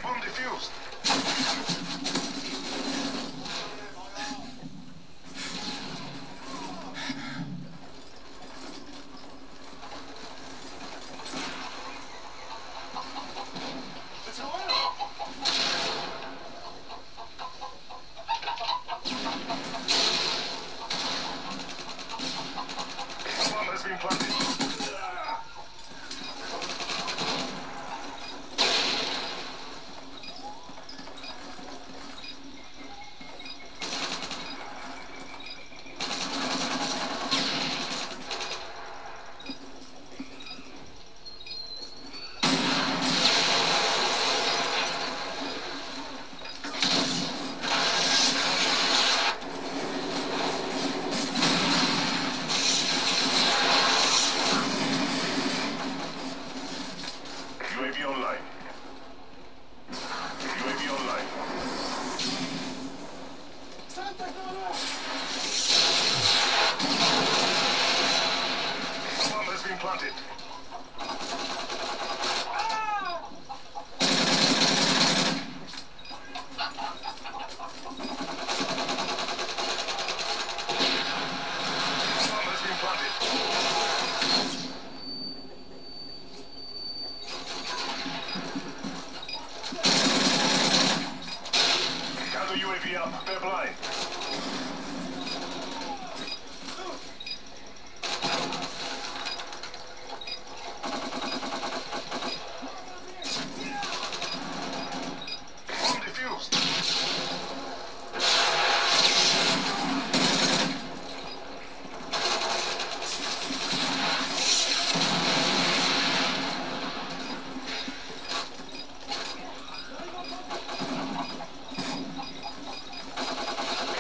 Bomb defused. Bomb has been planted. UAV online. UAV online. Bomb has been planted. Bomb has been planted. Counter UAV up. They're blind. Bomb defused.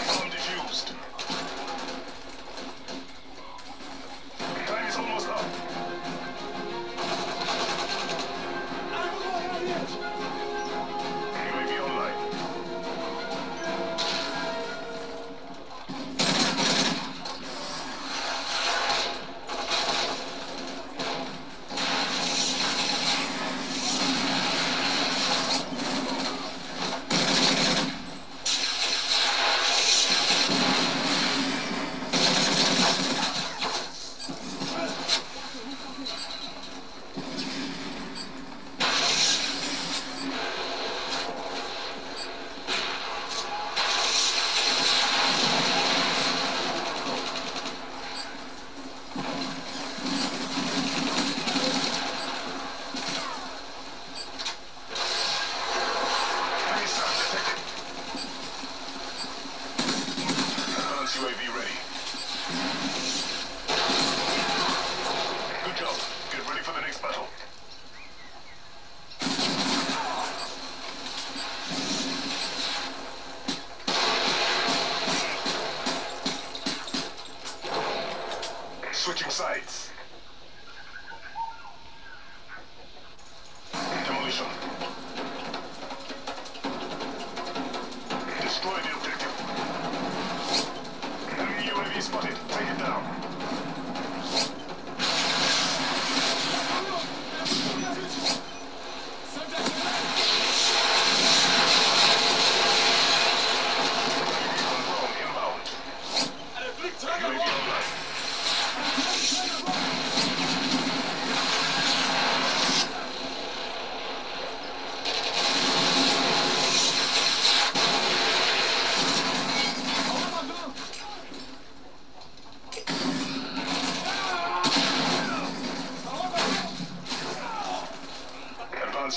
Bomb defused. Time is almost up. UAV online. Enemy sound detected. Advanced UAV ready. Good job. Get ready for the next battle. Switching sides. Demolition. Destroy the objective. Enemy UAV spotted. Take it down. UAV inbound. UAV online.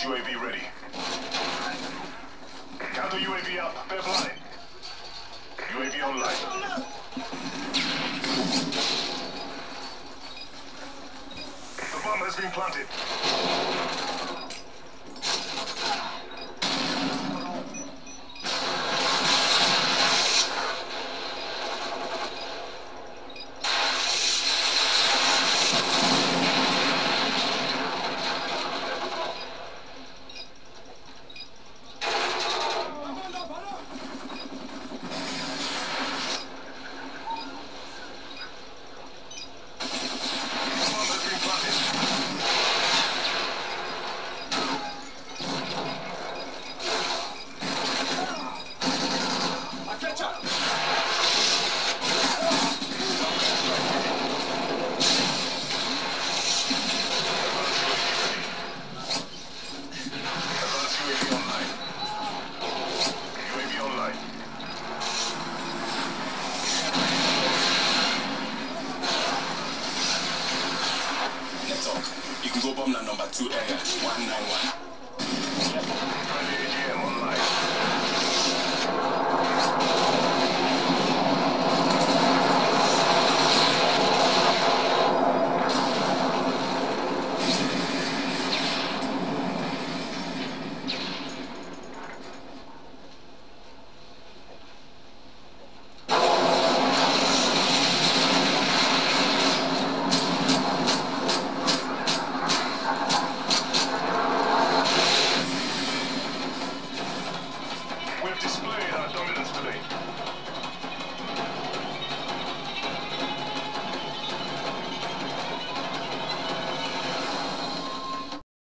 Surveillance UAV ready. Counter UAV up. They're blind. UAV online. The bomb has been planted. You can go bomb that number 2 area 191. AGM online. We've displayed our dominance today.